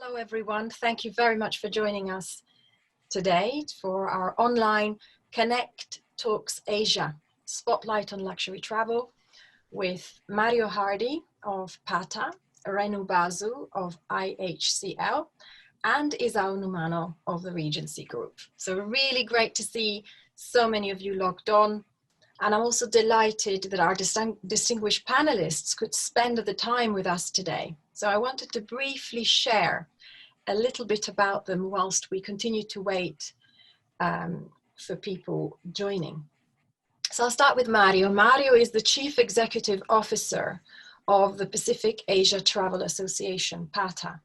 Hello everyone, thank you very much for joining us today for our online ConnecTALKS Asia Spotlight on Luxury Travel with Mario Hardy of Paddock, Renu Basu of IHCL and Isao Numano of the Regency Group. So really great to see so many of you logged on, and I'm also delighted that our distinguished panelists could spend the time with us today. So I wanted to briefly share a little bit about them whilst we continue to wait for people joining. So I'll start with Mario. Mario is the Chief Executive Officer of the Pacific Asia Travel Association, PATA,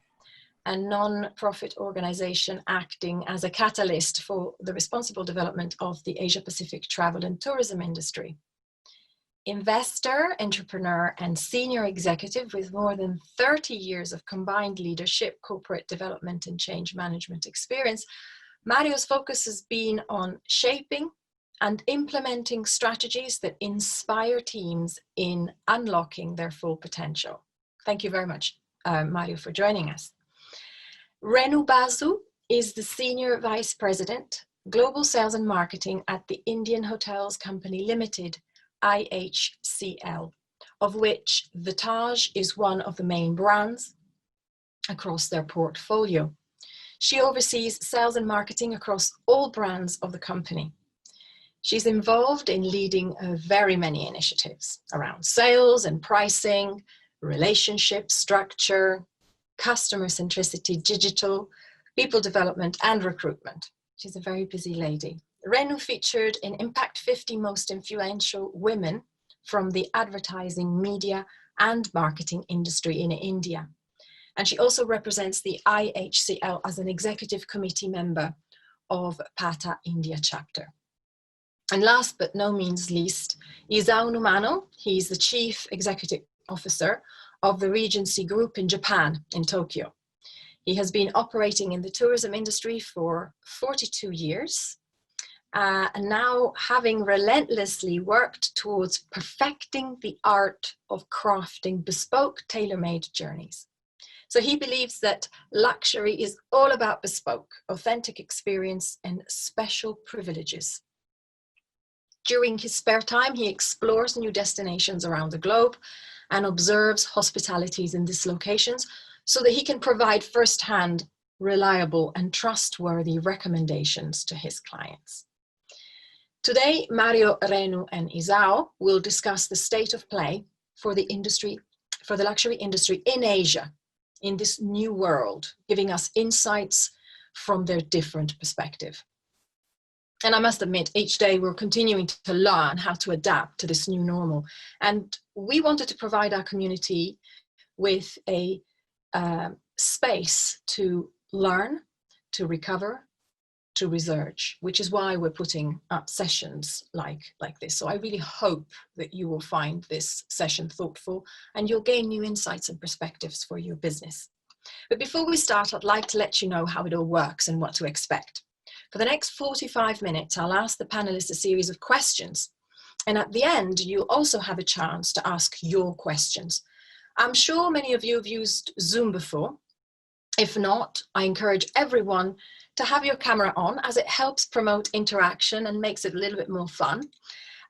a non-profit organization acting as a catalyst for the responsible development of the Asia-Pacific travel and tourism industry. Investor, entrepreneur, and senior executive with more than 30 years of combined leadership, corporate development, and change management experience, Mario's focus has been on shaping and implementing strategies that inspire teams in unlocking their full potential. Thank you very much, Mario, for joining us. Renu Basu is the Senior Vice President, Global Sales and Marketing at the Indian Hotels Company Limited, IHCL, of which the Taj is one of the main brands across their portfolio. She oversees sales and marketing across all brands of the company. She's involved in leading very many initiatives around sales and pricing, relationship structure, customer centricity, digital, people development, and recruitment. She's a very busy lady. Renu featured in Impact 50 Most Influential Women from the advertising, media, and marketing industry in India. And she also represents the IHCL as an executive committee member of PATA India chapter. And last but no means least, Isao Numano. He's the Chief Executive Officer of the Regency Group in Japan, in Tokyo. He has been operating in the tourism industry for 42 years. And now, having relentlessly worked towards perfecting the art of crafting bespoke, tailor-made journeys. So he believes that luxury is all about bespoke, authentic experience, and special privileges. During his spare time, he explores new destinations around the globe and observes hospitalities in these locations so that he can provide firsthand, reliable, and trustworthy recommendations to his clients. Today, Mario, Renu, and Isao will discuss the state of play for the luxury industry in Asia, in this new world, giving us insights from their different perspective. And I must admit, each day we're continuing to learn how to adapt to this new normal. And we wanted to provide our community with a space to learn, to recover, to research, which is why we're putting up sessions like this. So I really hope that you will find this session thoughtful and you'll gain new insights and perspectives for your business. But before we start, I'd like to let you know how it all works and what to expect. For the next 45 minutes, I'll ask the panelists a series of questions. And at the end, you'll also have a chance to ask your questions. I'm sure many of you have used Zoom before. If not, I encourage everyone to have your camera on, as it helps promote interaction and makes it a little bit more fun.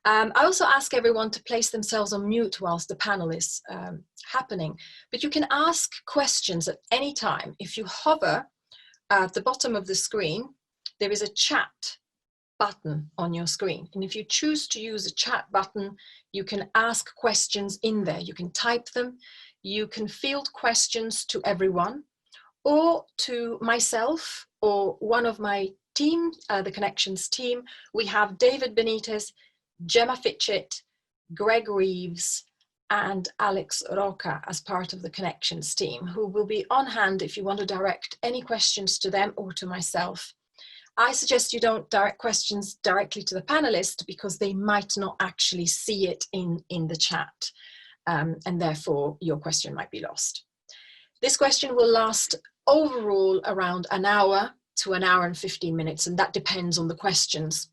I also ask everyone to place themselves on mute whilst the panel is happening. But you can ask questions at any time. If you hover at the bottom of the screen, there is a chat button on your screen. And if you choose to use a chat button, you can ask questions in there. You can type them. You can field questions to everyone, or to myself or one of my team, the Connections team. We have David Benitez, Gemma Fitchett, Greg Reeves, and Alex Roca as part of the Connections team, who will be on hand if you want to direct any questions to them or to myself. I suggest you don't direct questions directly to the panelists because they might not actually see it in the chat, and therefore your question might be lost. This question will last overall around an hour to an hour and 15 minutes, and that depends on the questions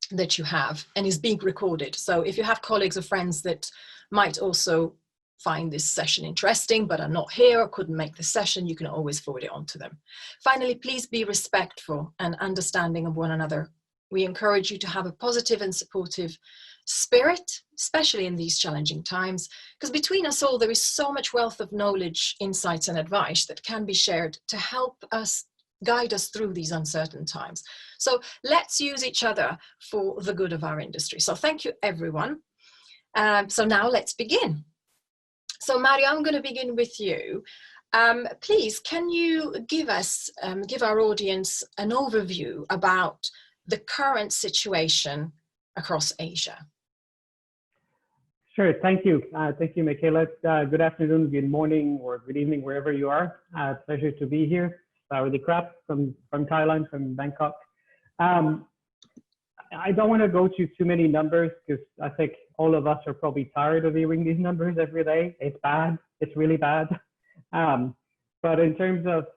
that you have, and is being recorded. So if you have colleagues or friends that might also find this session interesting but are not here or couldn't make the session, you can always forward it on to them. Finally, please be respectful and understanding of one another. We encourage you to have a positive and supportive spirit, especially in these challenging times, because between us all, there is so much wealth of knowledge, insights, and advice that can be shared to help us guide us through these uncertain times. So let's use each other for the good of our industry. So thank you, everyone. So now let's begin. So Mario, I'm going to begin with you. Please, can you give us, give our audience an overview about the current situation across Asia? Sure, thank you. Thank you, Michaela. Good afternoon, good morning, or good evening, wherever you are. Pleasure to be here. Sawadee krap from Thailand, from Bangkok. I don't want to go to too many numbers because I think all of us are probably tired of hearing these numbers every day. It's bad. It's really bad. But in terms of,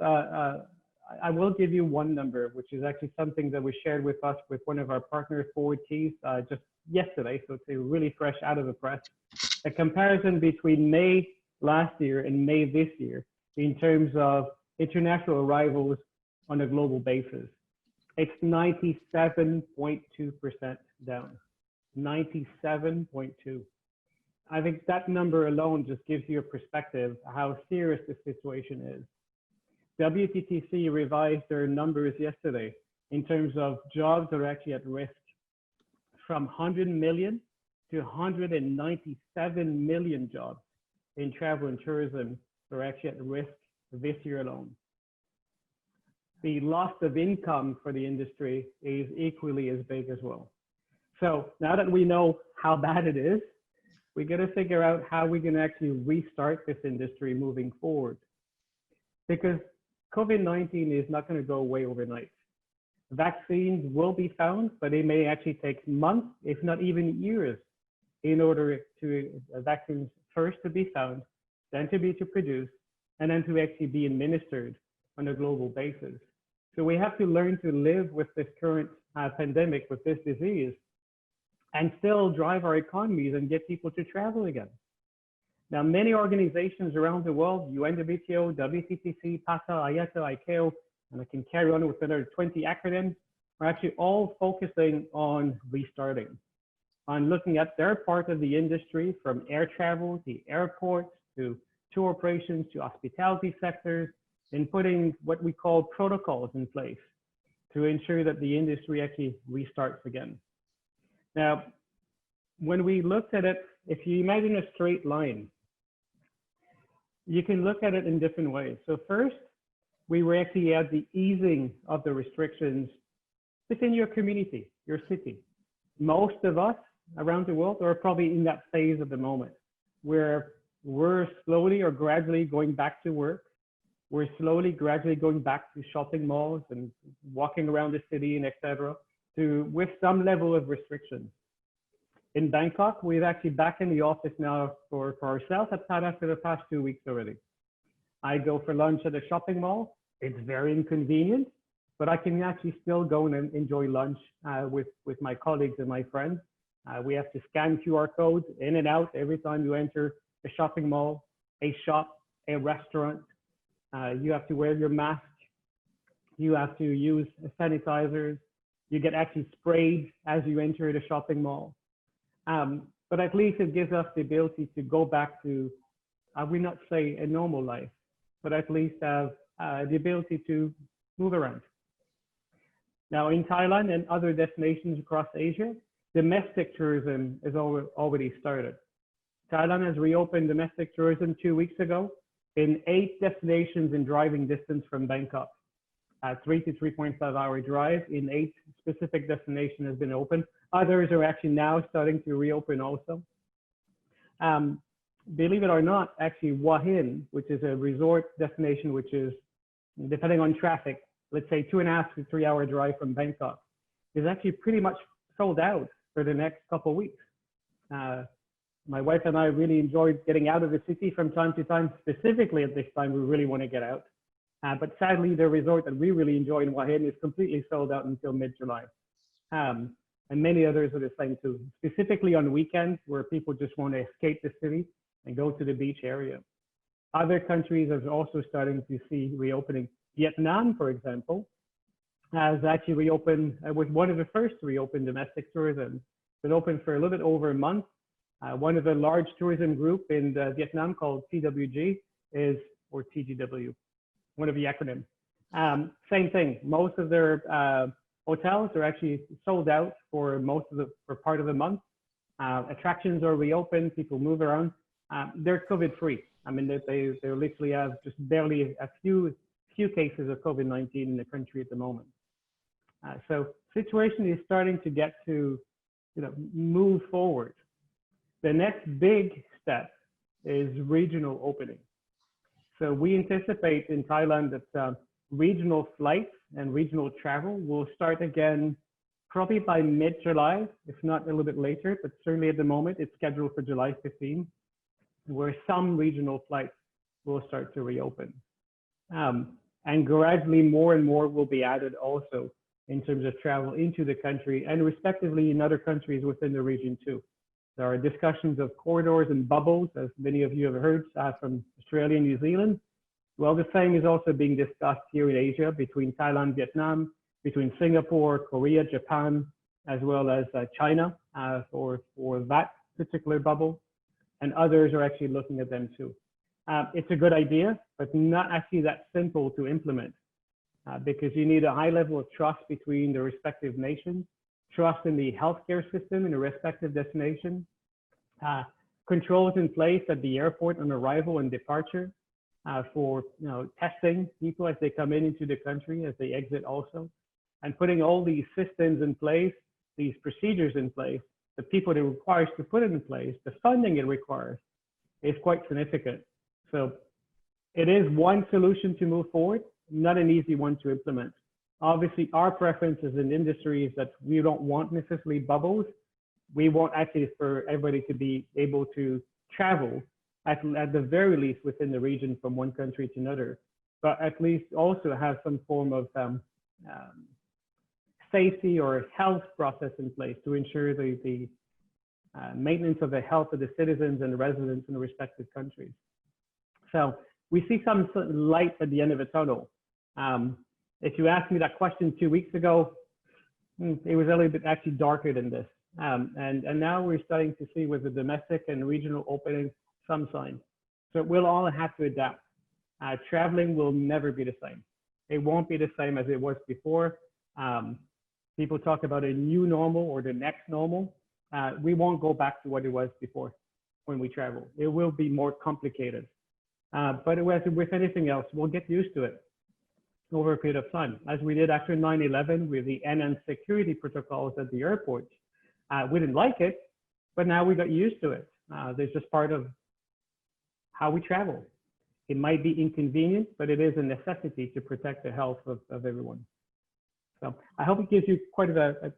I will give you one number, which is actually something that was shared with us with one of our partner Forward Keys just yesterday. So it's really fresh out of the press. A comparison between May last year and May this year in terms of international arrivals on a global basis. It's 97.2% down. 97.2. I think that number alone just gives you a perspective of how serious the situation is. WTTC revised their numbers yesterday in terms of jobs that are actually at risk from 100 million to 197 million jobs in travel and tourism are actually at risk this year alone. The loss of income for the industry is equally as big as well. So now that we know how bad it is, we got to figure out how we can actually restart this industry moving forward. Because COVID-19 is not going to go away overnight. Vaccines will be found, but they may actually take months, if not even years, in order to vaccines first to be found, then to be produced, and then to actually be administered on a global basis. So we have to learn to live with this current pandemic, with this disease, and still drive our economies and get people to travel again. Now, many organizations around the world, UNWTO, WTTC, PATA, IATA, ICAO, and I can carry on with another 20 acronyms, are actually all focusing on restarting, on looking at their part of the industry, from air travel to airports to tour operations to hospitality sectors, and putting what we call protocols in place to ensure that the industry actually restarts again. Now, when we looked at it, if you imagine a straight line, you can look at it in different ways. So first, we were actually at the easing of the restrictions within your community, your city. Most of us around the world are probably in that phase at the moment where we're slowly or gradually going back to work. We're slowly, gradually going back to shopping malls and walking around the city and etc. with some level of restriction. In Bangkok, we're actually back in the office now for ourselves at Paddock for the past 2 weeks already. I go for lunch at a shopping mall. It's very inconvenient, but I can actually still go and enjoy lunch with my colleagues and my friends. We have to scan QR codes in and out every time you enter a shopping mall, a shop, a restaurant. You have to wear your mask. You have to use sanitizers. You get actually sprayed as you enter the shopping mall. But at least it gives us the ability to go back to, I will not say a normal life, but at least have the ability to move around. Now in Thailand and other destinations across Asia, domestic tourism has already started. Thailand has reopened domestic tourism 2 weeks ago in 8 destinations in driving distance from Bangkok. 3 to 3.5 hour drive in 8 specific destinations has been open. Others are actually now starting to reopen also. Believe it or not, actually Hua Hin, which is a resort destination, which is, depending on traffic, let's say 2.5 to 3 hour drive from Bangkok, is actually pretty much sold out for the next couple of weeks. My wife and I really enjoyed getting out of the city from time to time. Specifically at this time, we really want to get out. But sadly, the resort that we really enjoy in Hua Hin is completely sold out until mid-July. And many others are the same too, specifically on weekends where people just want to escape the city. and go to the beach area. Other countries are also starting to see reopening. Vietnam, for example, has actually reopened, was one of the first to reopen domestic tourism. It's been open for a little bit over a month. One of the large tourism group in Vietnam called TWG is, or TGW, one of the acronyms. Same thing, most of their hotels are actually sold out for for part of the month. Attractions are reopened, people move around. They're COVID-free. I mean, they literally have just barely a few cases of COVID-19 in the country at the moment. So situation is starting to get to, move forward. The next big step is regional opening. So we anticipate in Thailand that regional flights and regional travel will start again probably by mid-July, if not a little bit later, but certainly at the moment it's scheduled for July 15, where some regional flights will start to reopen. And gradually more and more will be added also in terms of travel into the country and respectively in other countries within the region too. There are discussions of corridors and bubbles, as many of you have heard from Australia and New Zealand. Well, the same is also being discussed here in Asia between Thailand, Vietnam, between Singapore, Korea, Japan, as well as China for that particular bubble. And others are actually looking at them too. It's a good idea, but not actually that simple to implement because you need a high level of trust between the respective nations, trust in the healthcare system in the respective destination, controls in place at the airport on arrival and departure for testing people as they come into the country, as they exit also, and putting all these systems in place, these procedures in place, the people it requires to put it in place, the funding it requires is quite significant. So it is one solution to move forward, not an easy one to implement. Obviously, our preference as an industry is that we don't want necessarily bubbles. We want actually for everybody to be able to travel at the very least within the region from one country to another, but at least also have some form of safety or health process in place to ensure the maintenance of the health of the citizens and the residents in the respective countries. So we see some light at the end of the tunnel. If you asked me that question 2 weeks ago, it was a little bit actually darker than this. And now we're starting to see with the domestic and regional openings some signs. So we'll all have to adapt. Traveling will never be the same. It won't be the same as it was before. People talk about a new normal or the next normal. We won't go back to what it was before when we travel. It will be more complicated. But as with anything else, we'll get used to it over a period of time. As we did after 9/11 with the enhanced security protocols at the airport. We didn't like it, but now we got used to it. There's just part of how we travel. It might be inconvenient, but it is a necessity to protect the health of everyone. So I hope it gives you quite a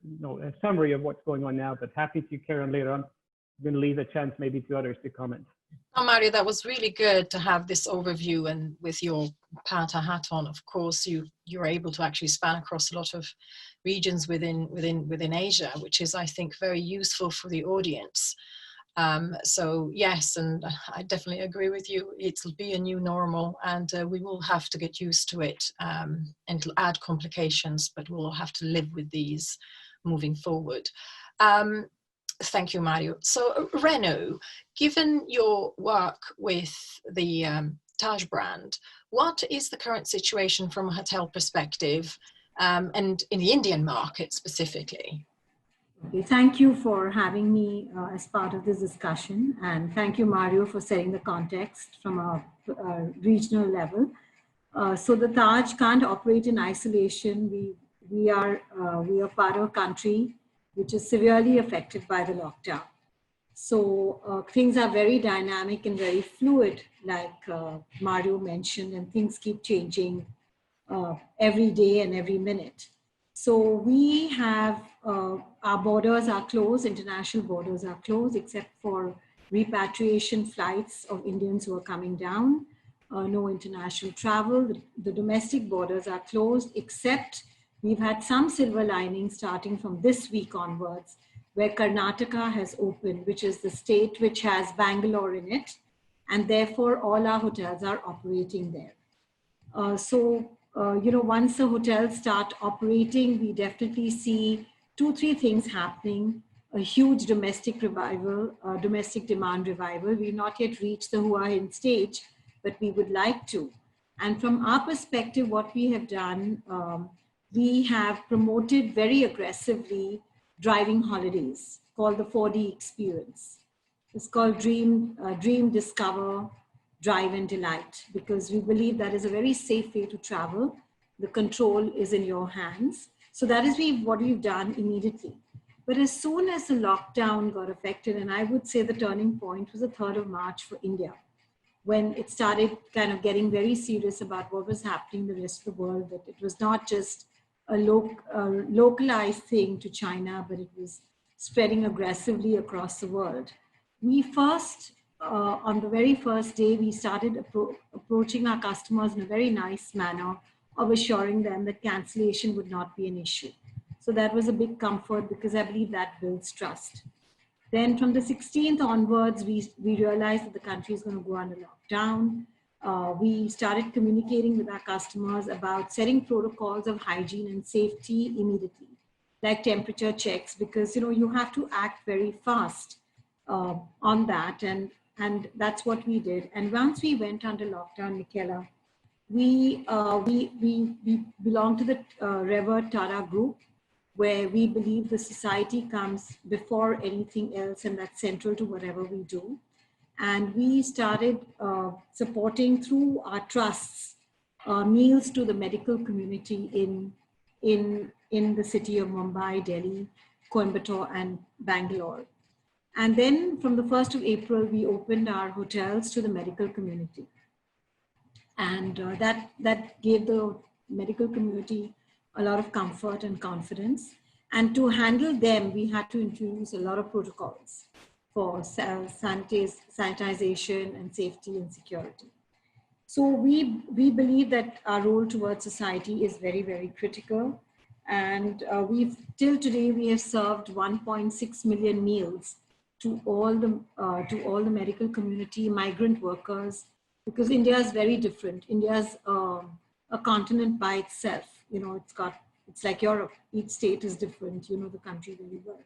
summary of what's going on now, but happy to carry on later on. I'm going to leave a chance maybe to others to comment. Oh, Mario, that was really good to have this overview, and with your PATA hat on, of course, you're able to actually span across a lot of regions within Asia, which is, I think, very useful for the audience. So yes, and I definitely agree with you. It'll be a new normal, and we will have to get used to it, and it'll add complications, but we'll have to live with these moving forward. Thank you, Mario. So Renu, given your work with the Taj brand, what is the current situation from a hotel perspective, and in the Indian market specifically? Okay, thank you for having me as part of this discussion, and thank you, Mario, for setting the context from a regional level. So the Taj can't operate in isolation. We are part of a country which is severely affected by the lockdown. So things are very dynamic and very fluid, like Mario mentioned, and things keep changing every day and every minute. So we have, our borders are closed, international borders are closed, except for repatriation flights of Indians who are coming down, no international travel. The domestic borders are closed, except we've had some silver linings starting from this week onwards, where Karnataka has opened, which is the state which has Bangalore in it. and therefore all our hotels are operating there. Once the hotels start operating, we definitely see 2-3 things happening. A huge domestic revival, domestic demand revival. We've not yet reached the Hua Hin stage, but we would like to. And from our perspective, what we have done, we have promoted very aggressively driving holidays called the 4D experience. It's called Dream, Discover, Drive and Delight, because we believe that is a very safe way to travel. The control is in your hands. So that is what we've done immediately. But as soon as the lockdown got affected, and I would say the turning point was the 3rd of March for India, when it started kind of getting very serious about what was happening in the rest of the world, that it was not just a localized thing to China, but it was spreading aggressively across the world. We first, on the very first day, we started approaching our customers in a very nice manner of assuring them that cancellation would not be an issue. So that was a big comfort, because I believe that builds trust. Then from the 16th onwards, we realized that the country is going to go under lockdown. We started communicating with our customers about setting protocols of hygiene and safety immediately, like temperature checks, because you have to act very fast on that, and that's what we did. And once we went under lockdown, Michaela, we belong to the Rever Tara group, where we believe the society comes before anything else, and that's central to whatever we do. And we started supporting through our trusts meals to the medical community in the city of Mumbai, Delhi, Coimbatore, and Bangalore. And then from the 1st of April, we opened our hotels to the medical community. And that gave the medical community a lot of comfort and confidence. And to handle them, we had to introduce a lot of protocols for sanitization and safety and security. So we believe that our role towards society is very, very critical. And till today, we have served 1.6 million meals to all the medical community, migrant workers, because India is very different. India is a continent by itself. It's like Europe. Each state is different. The country very well.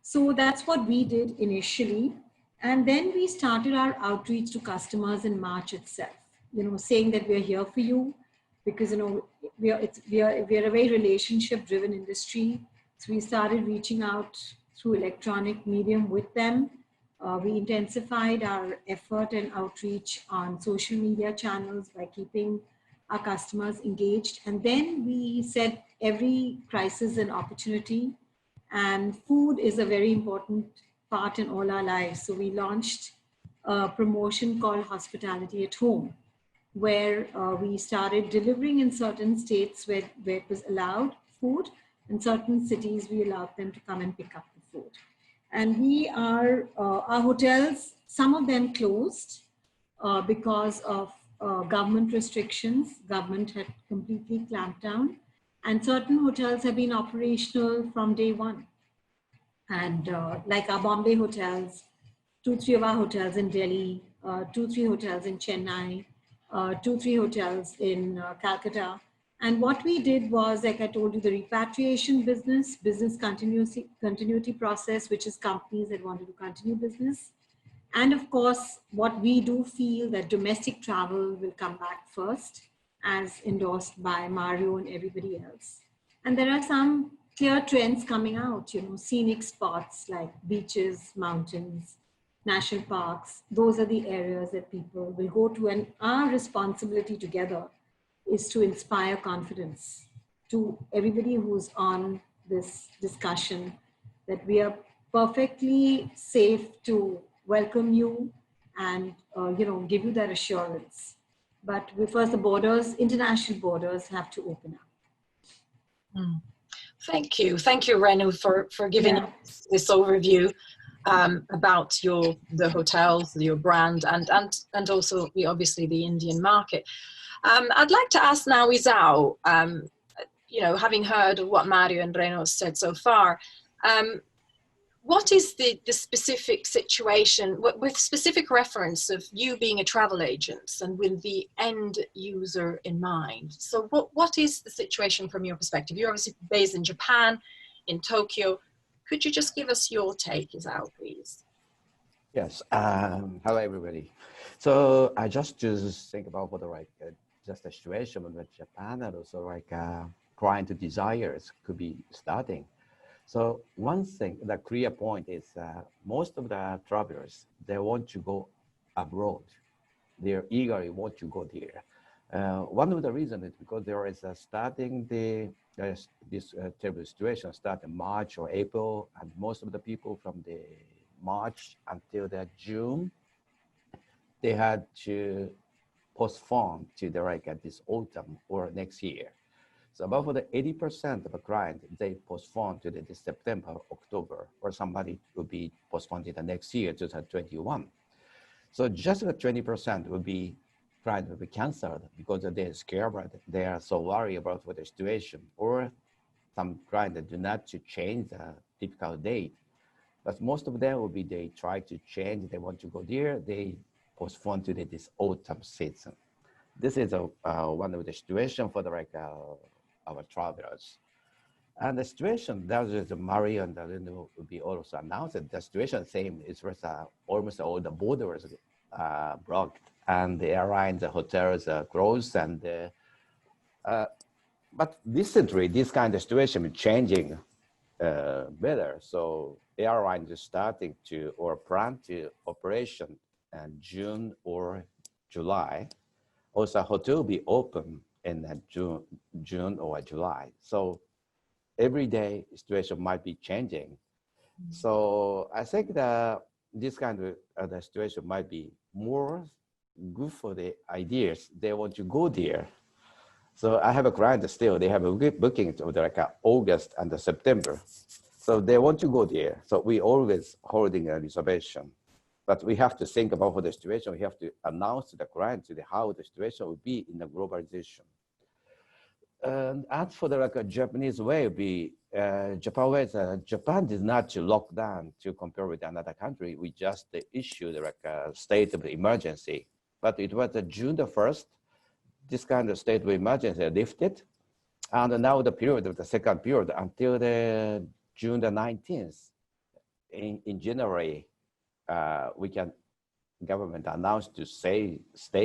So that's what we did initially. And then we started our outreach to customers in March itself, saying that we're here for you, because, we are a very relationship driven industry. So we started reaching out through electronic medium with them. We intensified our effort and outreach on social media channels by keeping our customers engaged. And then we said every crisis an opportunity, and food is a very important part in all our lives. So we launched a promotion called Hospitality at Home, where we started delivering in certain states where it was allowed food. In certain cities, we allowed them to come and pick up the food. And our hotels, some of them closed because of government restrictions. Government had completely clamped down, and certain hotels have been operational from day one. And like our Bombay hotels, 2-3 of our hotels in Delhi, 2-3 hotels in Chennai, 2-3 hotels in Calcutta. And what we did was, like I told you, the repatriation business continuity process, which is companies that wanted to continue business. And of course, what we do feel that domestic travel will come back first, as endorsed by Mario and everybody else. And there are some clear trends coming out, scenic spots like beaches, mountains, national parks. Those are the areas that people will go to. And our responsibility together is to inspire confidence to everybody who's on this discussion, that we are perfectly safe to welcome you and give you that assurance. But first, the borders, international borders, have to open up. Thank you, Renu, for giving us this overview about the hotels, your brand, and also obviously the Indian market. I'd like to ask now Isao, having heard what Mario and Renu said so far, what is the specific situation, with specific reference of you being a travel agent and with the end user in mind? So what is the situation from your perspective? You're obviously based in Japan, in Tokyo. Could you just give us your take, Isao, please? Yes. Hello, everybody. So I just think about what just the situation with Japan and also client desires could be starting. So one thing, the clear point is most of the travelers, they want to go abroad. They eagerly want to go there. One of the reasons is because there is starting this terrible situation starting March or April, and most of the people from the March until the June, they had to postpone to this autumn or next year. So about the 80% of a client, they postpone to this September, October, or somebody will be postponed to the next year, 2021. So just the 20% will be client will be canceled because they're scared, they are so worried about the situation, or some clients do not to change the typical date. But most of them will be, they try to change, they want to go there, they postpone to this autumn season. This is one of the situation for the our travelers. And the situation that is Mario and Renu will be also announced. The situation same is with almost all the borders blocked, and the airlines, the hotels closed, and but recently this kind of situation is changing better. So airlines is starting to or plan to operation in June or July. Also, hotel will be open in June or July. So every day situation might be changing. So I think that this kind of the situation might be more good for the ideas. They want to go there. So I have a client still, they have a booking to August and September. So they want to go there. So we always holding a reservation. But we have to think about for the situation. We have to announce to the client how the situation will be in the globalization. And as for the Japanese way, Japan did not lock down to compare with another country. We just issued a state of emergency. But it was June the 1st, this kind of state of emergency lifted. And now the period of the second period until the June the 19th, in January, government announced to stay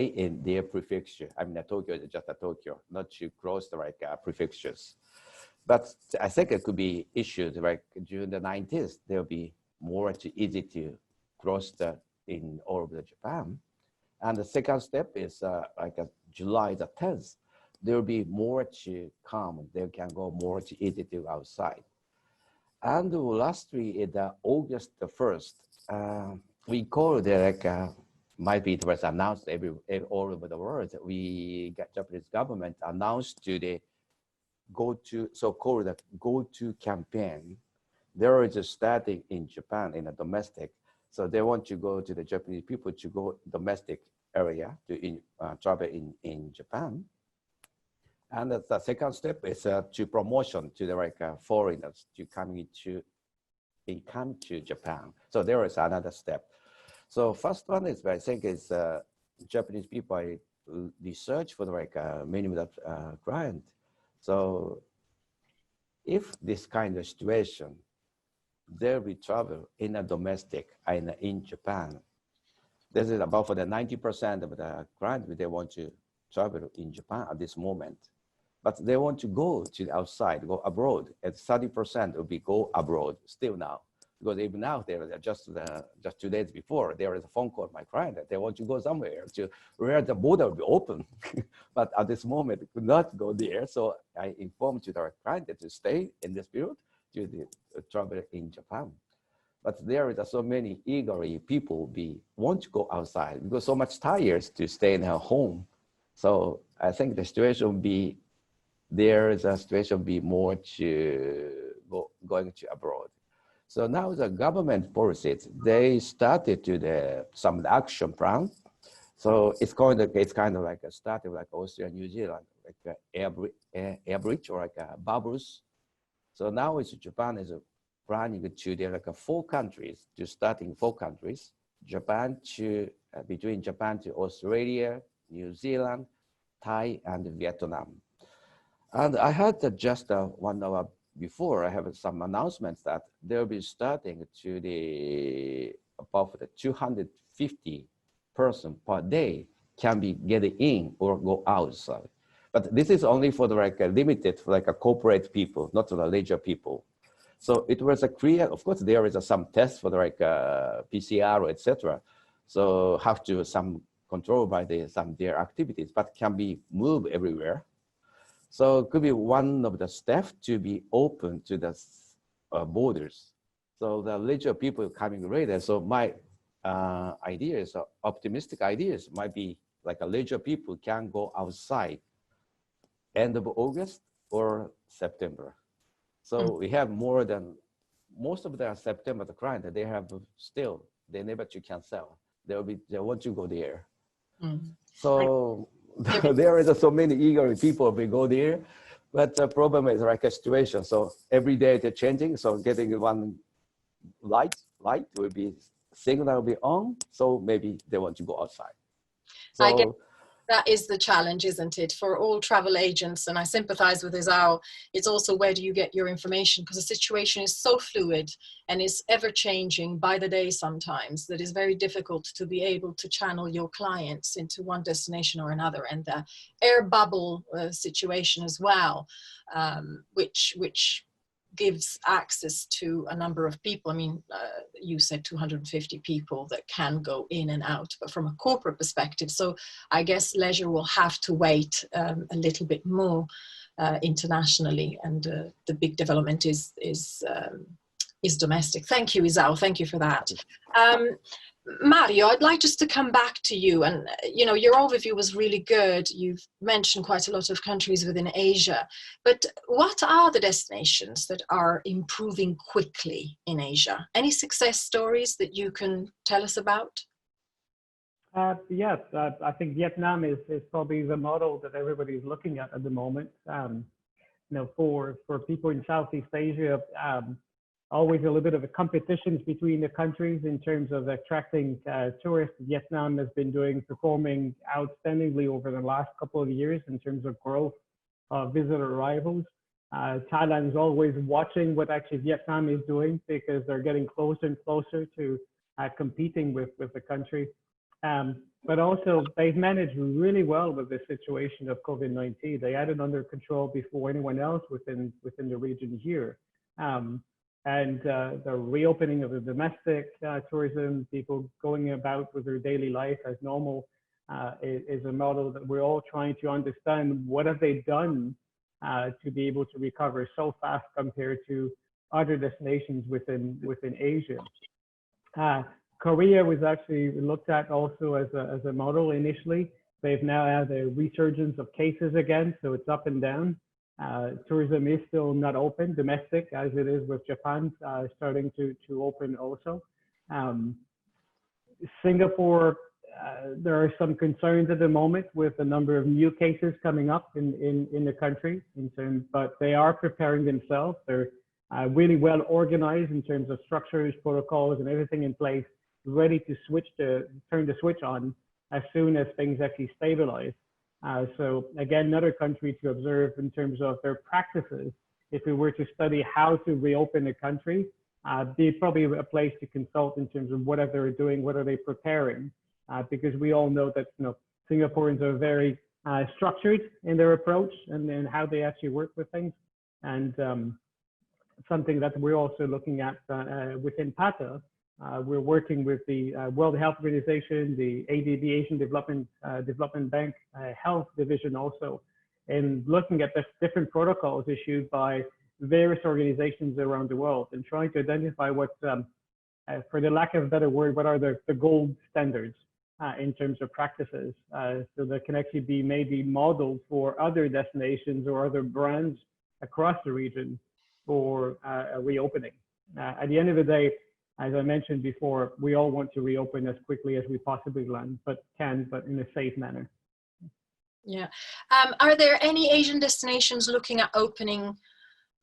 in their prefecture. I mean, Tokyo is just Tokyo, not to close the prefectures. But I think it could be issued June the 19th. There'll be more easy to cross in all over Japan. And the second step is July the 10th. There will be more to come. They can go more easy to outside. And lastly, in August the 1st, we call it might be it was announced all over the world. We got Japanese government announced to the so-called go-to campaign. There is a starting in Japan in a domestic. So they want to go to the Japanese people to go domestic area to travel in Japan. And the second step is to promotion to the foreigners to come to Japan. So there is another step. So first one is, I think, is Japanese people research for the minimum of client. So if this kind of situation, there we travel in a domestic and in Japan. This is about for the 90% of the client, they want to travel in Japan at this moment. But they want to go to the outside, go abroad. At 30% will be go abroad still now. Because even now, there just 2 days before, there is a phone call, my client, that they want to go somewhere to where the border will be open. But at this moment, they could not go there. So I informed to our client to stay in this period to travel in Japan. But there is so many eagerly people want to go outside because so much tired to stay in her home. So I think the situation will be, there is a situation will be more to going to abroad. So now the government policies, they started to some action plan. So it's kind of like a starting like Australia, New Zealand, like air bridge or like bubbles. So now it's Japan is planning to there like 4 countries, to start in 4 countries, Japan to, between Japan to Australia, New Zealand, Thai, and Vietnam. And I had just 1 hour before, I have some announcements that they'll be starting to the above the 250 person per day can be getting in or go outside. But this is only for the like limited for like a corporate people, not for the leisure people. So it was a clear, of course, there is some tests for the like PCR, etc. So have to some control by their activities, but can be moved everywhere. So it could be one of the steps to be open to the borders. So the leisure people coming later. So my ideas, optimistic ideas might be like a leisure people can go outside end of August or September. So we have more than, most of the September, the client, they have still, they never to cancel. They want to go there. So there is so many eager people will go there, but the problem is like a situation. So every day they're changing. So getting one light will be, signal will be on. So maybe they want to go outside. So I guess that is the challenge, isn't it, for all travel agents? And I sympathize with Isao. It's also, where do you get your information? Because the situation is so fluid and is ever changing by the day sometimes, that is very difficult to be able to channel your clients into one destination or another. And the air bubble situation as well, which gives access to a number of people. I mean, you said 250 people that can go in and out, but from a corporate perspective. So I guess leisure will have to wait a little bit more internationally, and the big development is domestic. Thank you, Isao. Thank you for that. Mario, I'd like just to come back to you, and you know, your overview was really good. You've mentioned quite a lot of countries within Asia, but what are the destinations that are improving quickly in Asia? Any success stories that you can tell us about? Yes, I think Vietnam is probably the model that everybody's looking at the moment. You know, for people in Southeast Asia, always a little bit of a competition between the countries in terms of attracting tourists. Vietnam has been performing outstandingly over the last couple of years in terms of growth of visitor arrivals. Thailand is always watching what actually Vietnam is doing, because they're getting closer and closer to competing with the country. But also, they've managed really well with the situation of COVID-19. They had it under control before anyone else within the region here. And the reopening of the domestic tourism, people going about with their daily life as normal, is a model that we're all trying to understand. What have they done to be able to recover so fast compared to other destinations within Asia? Korea was actually looked at also as a model initially. They've now had a resurgence of cases again, so it's up and down. Tourism is still not open, domestic, as it is with Japan starting to open also. Singapore, there are some concerns at the moment with the number of new cases coming up in the country, but they are preparing themselves. They're really well organized in terms of structures, protocols, and everything in place, ready to turn the switch on as soon as things actually stabilize. So again, another country to observe in terms of their practices. If we were to study how to reopen a country, be probably a place to consult in terms of what are they doing, what are they preparing, because we all know that Singaporeans are very structured in their approach and how they actually work with things, and something that we're also looking at within Paddock. We're working with the World Health Organization, the ADB, Asian Development Bank Health Division also, in looking at the different protocols issued by various organizations around the world, and trying to identify what, for the lack of a better word, what are the gold standards in terms of practices, so that can actually be maybe modeled for other destinations or other brands across the region for a reopening. At the end of the day, as I mentioned before, we all want to reopen as quickly as we possibly can, but in a safe manner. Yeah. Are there any Asian destinations looking at opening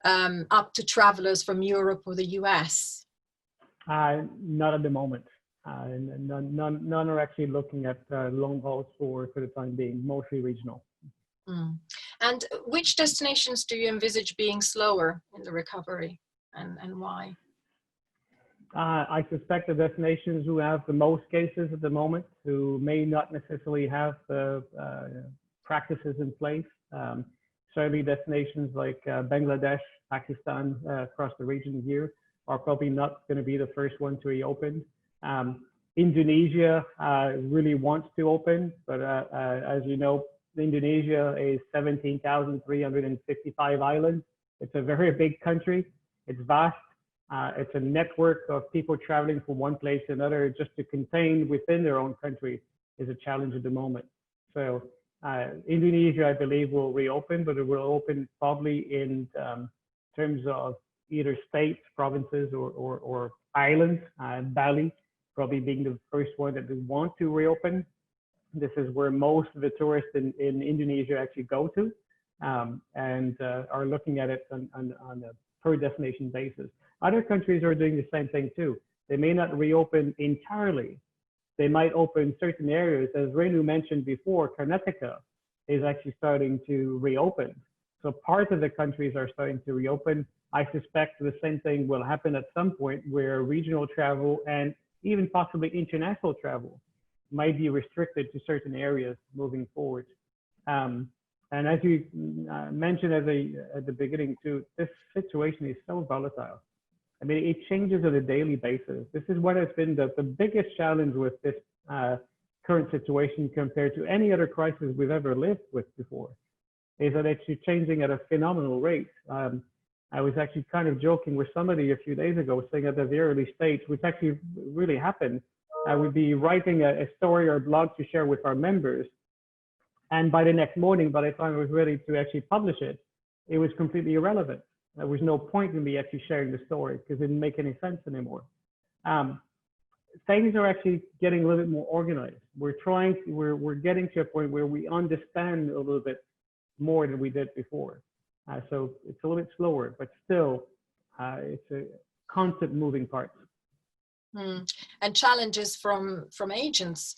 up to travelers from Europe or the US? Not at the moment. None are actually looking at long hauls for the time being, mostly regional. Mm. And which destinations do you envisage being slower in the recovery, and why? I suspect the destinations who have the most cases at the moment, who may not necessarily have the practices in place. Certainly destinations like Bangladesh, Pakistan, across the region here are probably not going to be the first one to reopen. Indonesia really wants to open, but as you know, Indonesia is 17,355 islands. It's a very big country. It's vast. It's a network of people traveling from one place to another. Just to contain within their own country is a challenge at the moment. So Indonesia, I believe, will reopen, but it will open probably in terms of either states, provinces, or islands. Bali probably being the first one that they want to reopen. This is where most of the tourists in Indonesia actually go to, and are looking at it on a per destination basis. Other countries are doing the same thing too. They may not reopen entirely. They might open certain areas. As Renu mentioned before, Karnataka is actually starting to reopen. So part of the countries are starting to reopen. I suspect the same thing will happen at some point, where regional travel and even possibly international travel might be restricted to certain areas moving forward. And as you mentioned at the beginning too, this situation is so volatile. I mean, it changes on a daily basis. This is what has been the biggest challenge with this current situation compared to any other crisis we've ever lived with before, is that it's changing at a phenomenal rate. I was actually kind of joking with somebody a few days ago, saying at the very early stage, which actually really happened, I would be writing a story or a blog to share with our members. And by the next morning, by the time I was ready to actually publish it, it was completely irrelevant. There was no point in me actually sharing the story because it didn't make any sense anymore. Things are actually getting a little bit more organized. We're getting to a point where we understand a little bit more than we did before. So it's a little bit slower, but still, it's a constant moving part. And challenges from agents,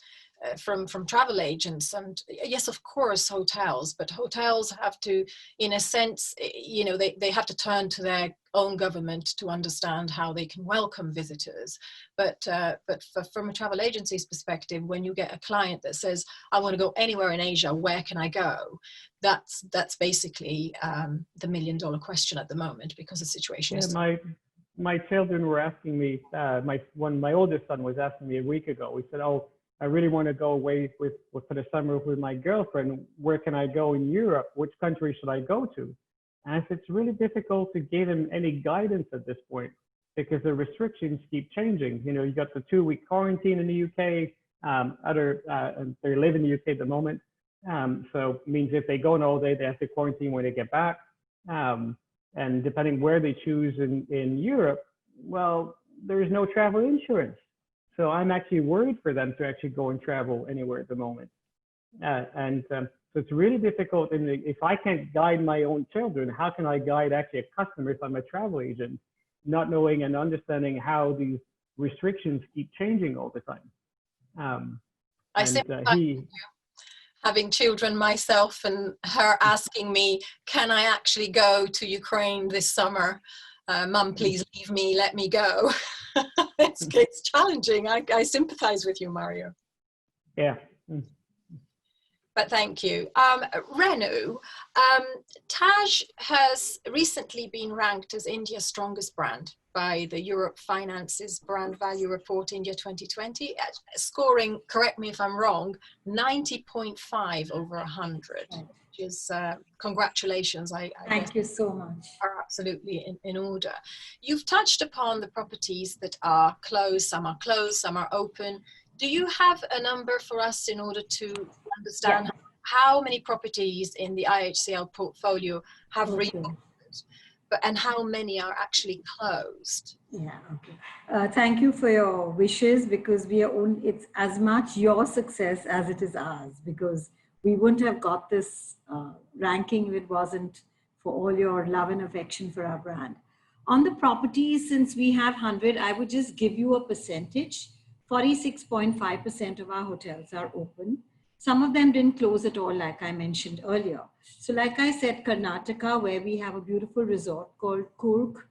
from travel agents, and yes, of course, hotels. But hotels have to, in a sense, you know, they have to turn to their own government to understand how they can welcome visitors. But from a travel agency's perspective, when you get a client that says, "I want to go anywhere in Asia, where can I go?" That's basically the million-dollar question at the moment, because the situation is. My children were asking me, my oldest son was asking me a week ago, he said, "Oh, I really want to go away for the summer with my girlfriend. Where can I go in Europe? Which country should I go to?" And I said, it's really difficult to give him any guidance at this point because the restrictions keep changing. You know, you got the 2-week quarantine in the UK, they live in the UK at the moment. So it means if they go on holiday, they have to quarantine when they get back. And depending where they choose in Europe, well, there's no travel insurance. So I'm actually worried for them to actually go and travel anywhere at the moment. So it's really difficult. If I can't guide my own children, how can I guide actually a customer if I'm a travel agent, not knowing and understanding how these restrictions keep changing all the time? Having children myself, and her asking me, "Can I actually go to Ukraine this summer? Mum, please leave me, let me go." It's challenging. I sympathize with you, Mario. Yeah. But thank you. Renu, Taj has recently been ranked as India's strongest brand by the Europe Finance's Brand Value Report India 2020, scoring, correct me if I'm wrong, 90.5 over 100, which is, congratulations. Thank you so much. Are absolutely in order. You've touched upon the properties that are closed, some are open. Do you have a number for us in order to understand how many properties in the IHCL portfolio have reopened, and how many are actually closed? Yeah, okay. Thank you for your wishes, because it's as much your success as it is ours, because we wouldn't have got this ranking if it wasn't for all your love and affection for our brand. On the properties, since we have 100, I would just give you a percentage. 46.5% of our hotels are open. Some of them didn't close at all, like I mentioned earlier. So like I said, Karnataka, where we have a beautiful resort called Coorg,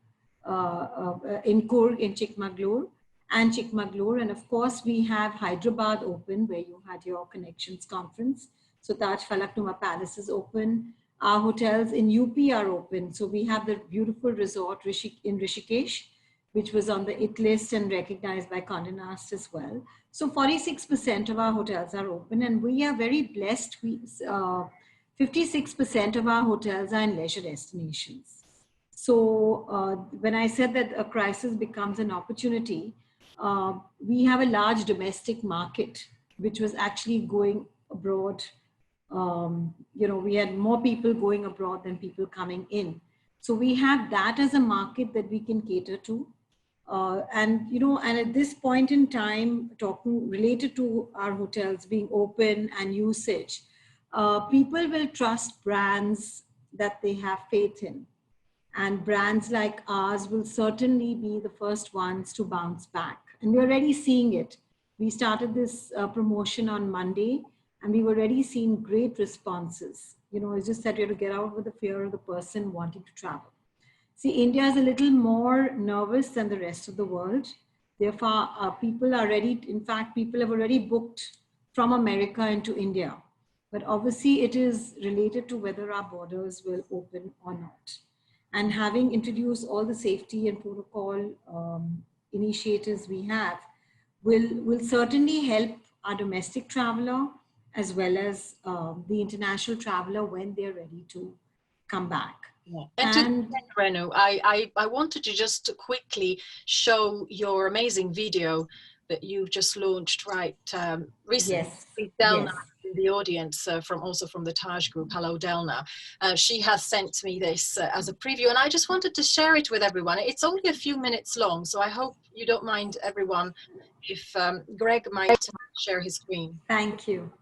in Chikmagalur and Chikmagalur. And of course, we have Hyderabad open, where you had your Connections conference. So Taj Falaknuma Palace is open. Our hotels in UP are open. So we have the beautiful resort in Rishikesh, which was on the IT list and recognized by Condé Nast as well. So 46% of our hotels are open, and we are very blessed. 56% of our hotels are in leisure destinations. So when I said that a crisis becomes an opportunity, we have a large domestic market, which was actually going abroad. We had more people going abroad than people coming in. So we have that as a market that we can cater to. And at this point in time, talking related to our hotels being open and usage, people will trust brands that they have faith in. And brands like ours will certainly be the first ones to bounce back. And we're already seeing it. We started this promotion on Monday, and we've already seen great responses. It's just that you have to get out with the fear of the person wanting to travel. See, India is a little more nervous than the rest of the world. Therefore, people are ready. In fact, people have already booked from America into India. But obviously, it is related to whether our borders will open or not. And having introduced all the safety and protocol initiatives we have, will certainly help our domestic traveler as well as the international traveler when they're ready to come back. Yeah. And to Renu, I wanted to just quickly show your amazing video that you've just launched recently. Yes. Delna Yes. in the audience also from the Taj Group. Hello, Delna. She has sent me this as a preview, and I just wanted to share it with everyone. It's only a few minutes long, so I hope you don't mind, everyone, if Greg might share his screen. Thank you.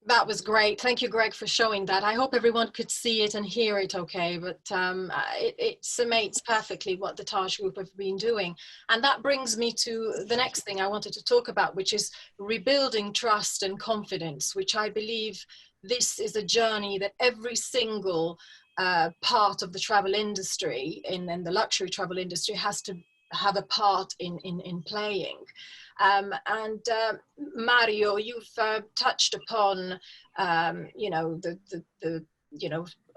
That was great. Thank you, Greg, for showing that. I hope everyone could see it and hear it okay, but it summates perfectly what the Taj Group have been doing. And that brings me to the next thing I wanted to talk about, which is rebuilding trust and confidence, which I believe this is a journey that every single part of the travel industry, in the luxury travel industry, has to have a part in playing. Mario, you've touched upon,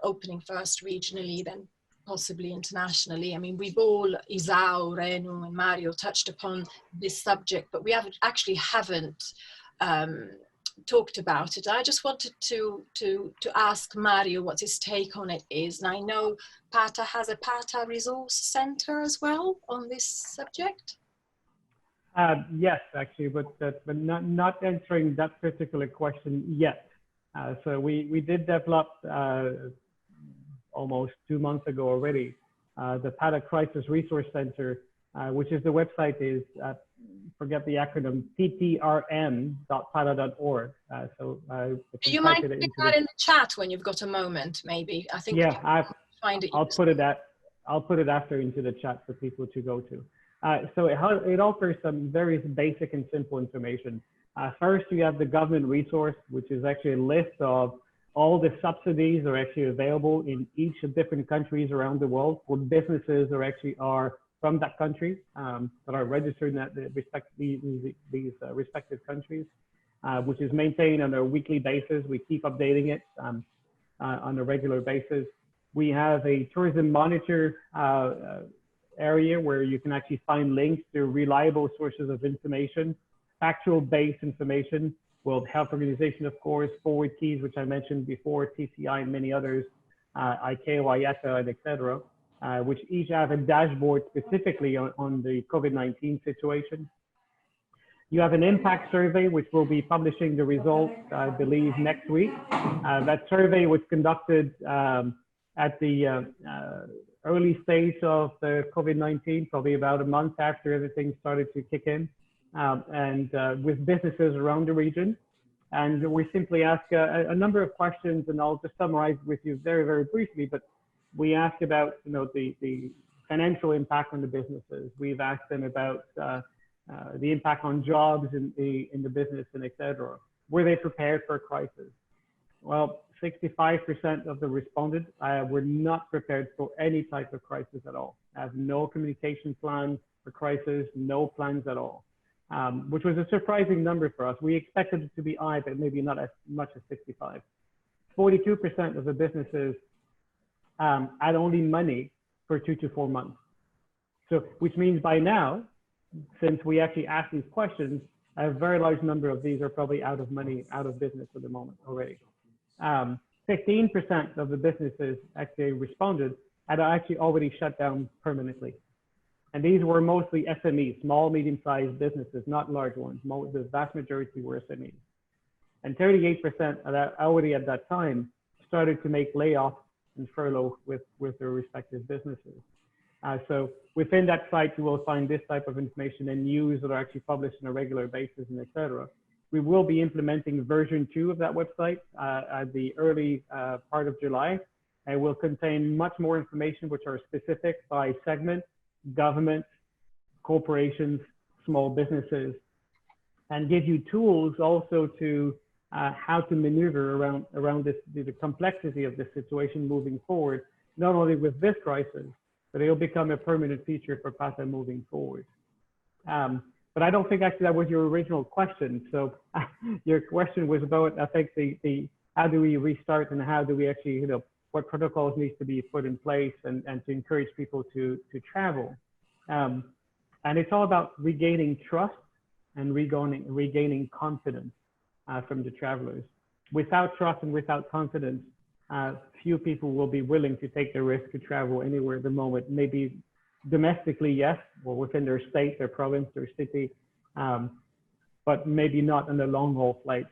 opening first regionally, then possibly internationally. I mean, we've all, Isao, Renu, and Mario touched upon this subject, but we haven't talked about it. I just wanted to ask Mario what his take on it is. And I know PATA has a PATA Resource Center as well on this subject. Yes, actually, but not answering that particular question yet. So we did develop almost 2 months ago already the Paddock Crisis Resource Center, which is the website is forget the acronym ptrm.pada.org. Do you mind putting that in the chat when you've got a moment? Maybe I think I'll put it after into the chat for people to go to. So it offers some very basic and simple information. First, you have the government resource, which is actually a list of all the subsidies that are actually available in each of different countries around the world for businesses that actually are from that country, that are registered in these respective countries, which is maintained on a weekly basis. We keep updating it on a regular basis. We have a tourism monitor area where you can actually find links to reliable sources of information, factual-based information, World Health Organization, of course, Forward Keys, which I mentioned before, TCI and many others, IHCL, IHCL, and et cetera, which each have a dashboard specifically on the COVID-19 situation. You have an impact survey, which will be publishing the results, I believe, next week. That survey was conducted at the early stage of the COVID-19, probably about a month after everything started to kick in, and with businesses around the region. And we simply ask a number of questions, and I'll just summarize with you very, very briefly, but we ask about, the financial impact on the businesses. We've asked them about the impact on jobs in the business, and et cetera. Were they prepared for a crisis? Well, 65% of the respondents were not prepared for any type of crisis at all. Have no communication plan for crisis, no plans at all, which was a surprising number for us. We expected it to be high, but maybe not as much as 65. 42% of the businesses had only money for 2 to 4 months. So, which means by now, since we actually asked these questions, a very large number of these are probably out of money, out of business at the moment already. 15% of the businesses actually responded had actually already shut down permanently. And these were mostly SMEs, small, medium-sized businesses, not large ones. The vast majority were SMEs. And 38% already at that time started to make layoffs and furlough with their respective businesses. So within that site, you will find this type of information and news that are actually published on a regular basis, and et cetera. We will be implementing version 2 of that website at the early part of July. It will contain much more information which are specific by segment, government, corporations, small businesses, and give you tools also to how to maneuver around the complexity of the situation moving forward, not only with this crisis, but it'll become a permanent feature for PATA moving forward. But I don't think actually that was your original question. So your question was about, I think, the how do we restart and how do we actually, what protocols needs to be put in place and to encourage people to travel. And it's all about regaining trust and regaining confidence from the travelers. Without trust and without confidence, few people will be willing to take the risk to travel anywhere at the moment. Maybe domestically, yes, or within their state, their province, their city, but maybe not on the long haul flights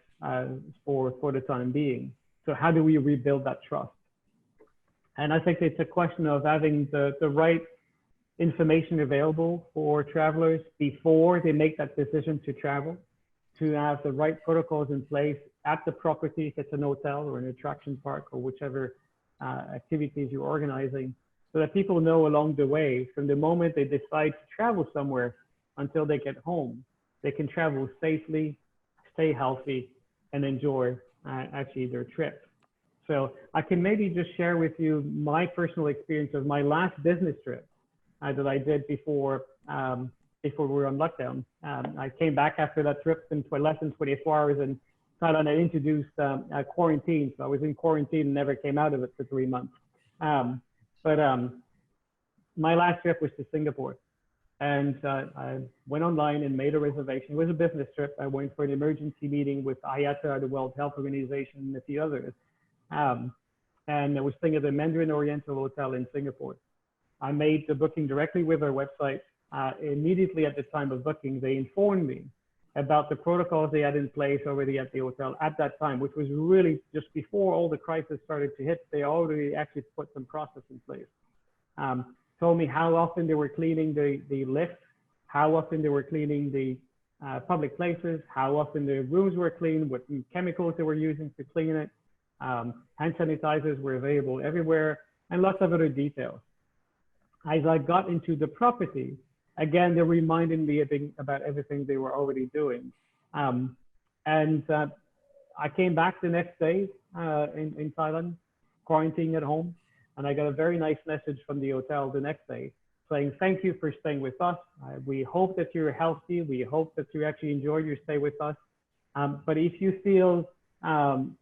for the time being. So how do we rebuild that trust? And I think it's a question of having the right information available for travelers before they make that decision to travel, to have the right protocols in place at the property, if it's an hotel or an attraction park or whichever activities you're organizing, so that people know along the way, from the moment they decide to travel somewhere until they get home, they can travel safely, stay healthy, and enjoy actually their trip. So I can maybe just share with you my personal experience of my last business trip that I did before we were on lockdown. I came back after that trip in less than 24 hours and got on an introduced quarantine. So I was in quarantine and never came out of it for 3 months. But my last trip was to Singapore. And I went online and made a reservation. It was a business trip. I went for an emergency meeting with IHCL, the World Health Organization, and a few others. And I was staying at the Mandarin Oriental Hotel in Singapore. I made the booking directly with their website. Immediately at the time of booking, they informed me about the protocols they had in place already at the hotel at that time, which was really just before all the crisis started to hit. They already actually put some process in place. Told me how often they were cleaning the lift, how often they were cleaning the public places, how often the rooms were cleaned, what chemicals they were using to clean it. Hand sanitizers were available everywhere, and lots of other details. As I got into the property, again, they reminded me about everything they were already doing. I came back the next day in Thailand, quarantining at home, and I got a very nice message from the hotel the next day saying, thank you for staying with us. We hope that you're healthy. We hope that you actually enjoy your stay with us. But if you feel,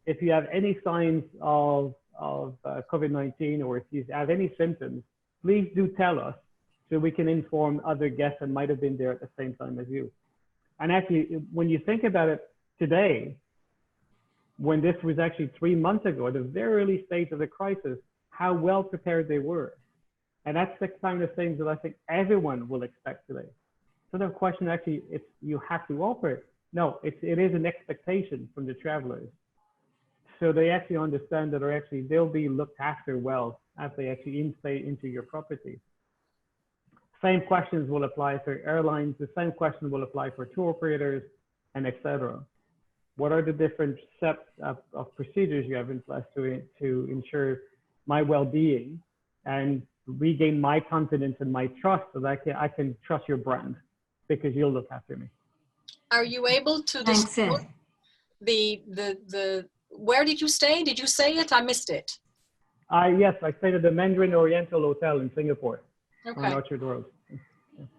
if you have any signs of COVID-19 or if you have any symptoms, please do tell us so we can inform other guests that might have been there at the same time as you. And actually, when you think about it today, when this was actually 3 months ago, at the very early stage of the crisis, how well prepared they were. And that's the kind of things that I think everyone will expect today. So the question actually, if you have to offer it, no, it is an expectation from the travelers. So they actually understand that they'll be looked after well as they actually stay into your property. Same questions will apply for airlines. The same question will apply for tour operators and etc. What are the different sets of procedures you have in place to ensure my well-being and regain my confidence and my trust so that I can trust your brand because you'll look after me. Are you able to disclose where did you stay? Did you say it? I missed it. Yes, I stayed at the Mandarin Oriental Hotel in Singapore. Okay. On Orchard Road.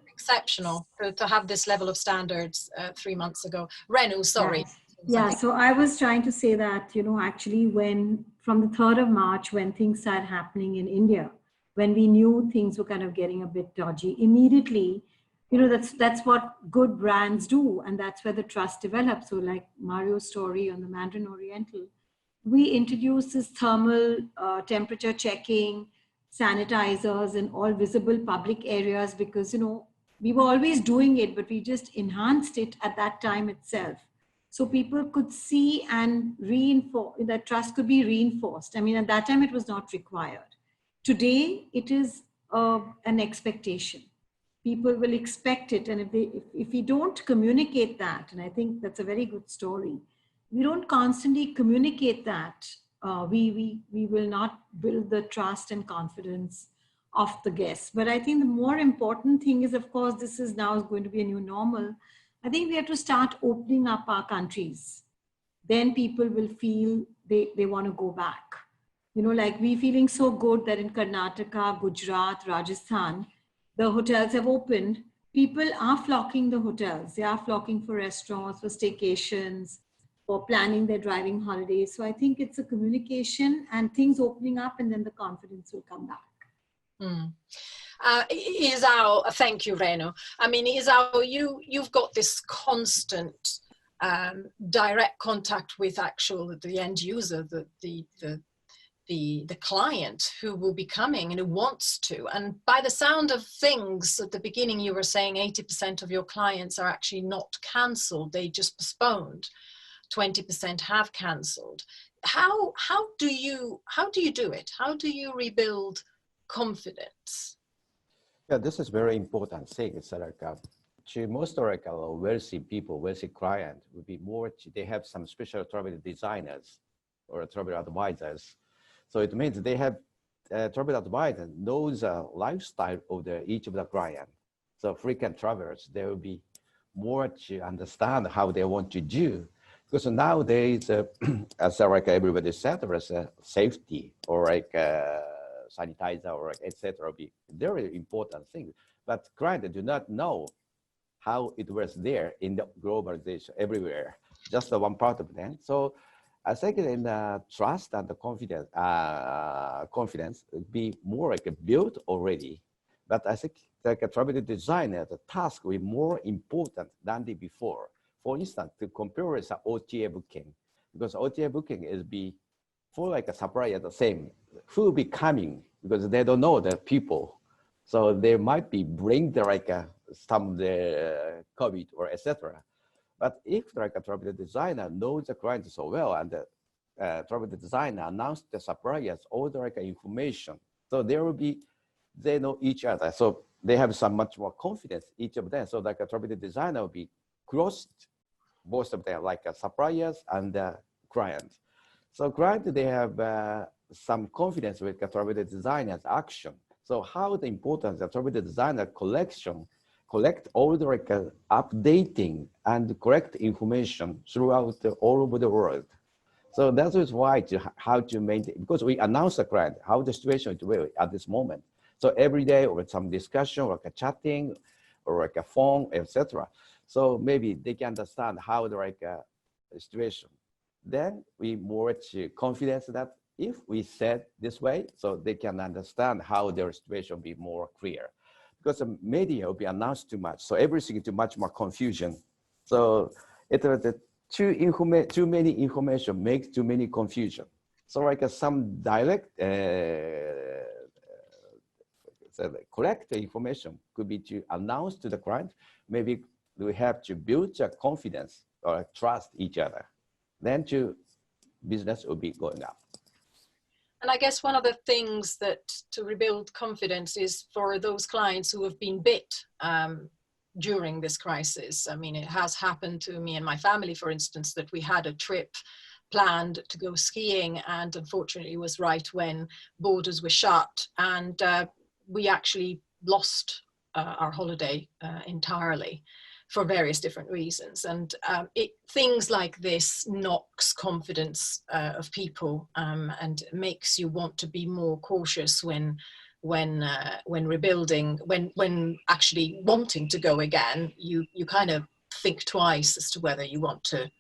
Exceptional to have this level of standards 3 months ago. Renu, sorry. Yeah, so I was trying to say that, actually from the 3rd of March, when things started happening in India, when we knew things were kind of getting a bit dodgy, immediately, that's what good brands do. And that's where the trust develops. So like Mario's story on the Mandarin Oriental, we introduced this thermal temperature checking, sanitizers in all visible public areas because, we were always doing it, but we just enhanced it at that time itself. So people could see and reinforce, that trust could be reinforced. I mean, at that time it was not required. Today, it is an expectation. People will expect it. And if we don't communicate that, and I think that's a very good story, we don't constantly communicate that, we will not build the trust and confidence of the guests. But I think the more important thing is, of course, this is now going to be a new normal. I think we have to start opening up our countries. Then people will feel they want to go back. Like we feeling so good that in Karnataka, Gujarat, Rajasthan, the hotels have opened. People are flocking the hotels. They are flocking for restaurants, for staycations, for planning their driving holidays. So I think it's a communication and things opening up, and then the confidence will come back. Isao, thank you, Renu. I mean, Isao, you've got this constant direct contact with the end user, the client who will be coming and who wants to. And by the sound of things, at the beginning you were saying 80% of your clients are actually not cancelled; they just postponed. 20% have cancelled. How do you do it? How do you rebuild confidence? Yeah, this is very important thing. It's like to most wealthy people, wealthy client would be more. They have some special travel designers or travel advisors. So it means they have travel advisor knows the lifestyle of each of the client. So frequent travelers, they will be more to understand how they want to do. Because nowadays, as everybody said, there's safety or sanitizer or etc. be very important thing. But clients do not know how it was there in the globalization everywhere, just one part of them. So I think in trust and the confidence would be more built already. But I think like a travel designer, the task will be more important than the before. For instance, to compare with OTA booking, because OTA booking is be for like a supplier the same, who will be coming because they don't know the people. So they might be bring the like some the COVID or etc. But if like a travel designer knows the client so well and the travel designer announced the suppliers all the like information, so there will be, they know each other. So they have some much more confidence, each of them. So like a travel designer will be crossed both of them, like suppliers and clients. So client, they have some confidence with the travel designer's action. So how the importance of travel designer collect all the like updating and correct information throughout all over the world. So that is why how to maintain, because we announce the client how the situation is really at this moment. So every day or some discussion or like a chatting or like a phone, etc. So maybe they can understand how the like situation. Then we more confidence that if we said this way, so they can understand how their situation will be more clear. Because the media will be announced too much, so everything is too much more confusion. So it was too many information makes too many confusion. So like some direct, so correct information could be to announce to the client. Maybe we have to build a confidence or trust each other. Then business will be going up. And I guess one of the things that to rebuild confidence is for those clients who have been bit during this crisis. I mean, it has happened to me and my family, for instance, that we had a trip planned to go skiing, and unfortunately it was right when borders were shut, and we actually lost our holiday entirely for various different reasons. And things like this knocks confidence of people and makes you want to be more cautious when rebuilding, when actually wanting to go again. You kind of think twice as to whether you want to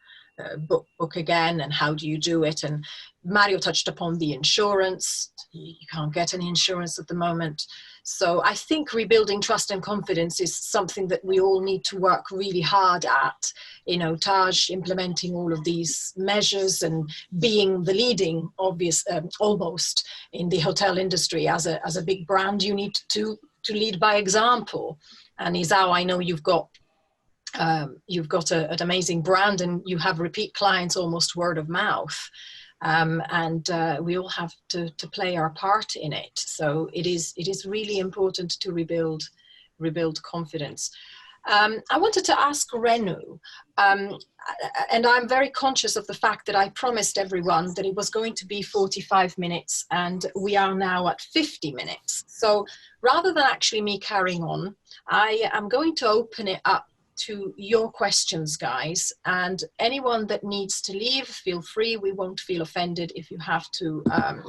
book again, and how do you do it. And Mario touched upon the insurance. You can't get any insurance at the moment. So I think rebuilding trust and confidence is something that we all need to work really hard at. You know, Taj implementing all of these measures and being the leading, almost in the hotel industry as a big brand, you need to lead by example. And Isao, I know you've got an amazing brand, and you have repeat clients almost word of mouth. And we all have to play our part in it. So it is really important to rebuild confidence. I wanted to ask Renu, and I'm very conscious of the fact that I promised everyone that it was going to be 45 minutes, and we are now at 50 minutes. So rather than actually me carrying on, I am going to open it up to your questions, guys, and anyone that needs to leave, feel free. We won't feel offended if you have to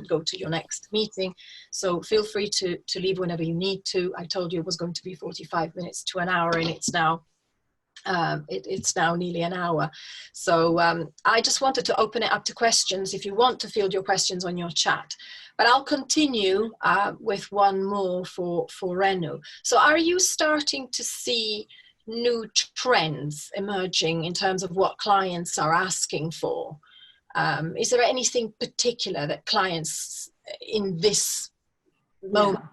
go to your next meeting. So feel free to leave whenever you need to. I told you it was going to be 45 minutes to an hour, and it's now nearly an hour. So I just wanted to open it up to questions if you want to field your questions on your chat. But I'll continue with one more for Renu. So are you starting to see new trends emerging in terms of what clients are asking for? Is there anything particular that clients in this moment,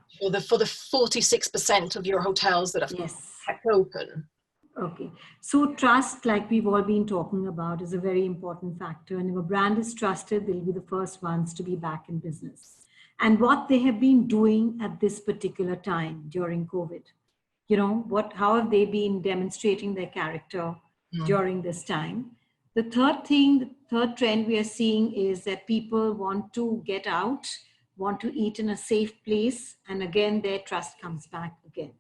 for the 46% of your hotels that have kept open? Okay, so trust, like we've all been talking about, is a very important factor. And if a brand is trusted, they'll be the first ones to be back in business. And what they have been doing at this particular time during COVID, you know, how have they been demonstrating their character during this time? The third trend we are seeing is that people want to get out, want to eat in a safe place. And again, their trust comes back again.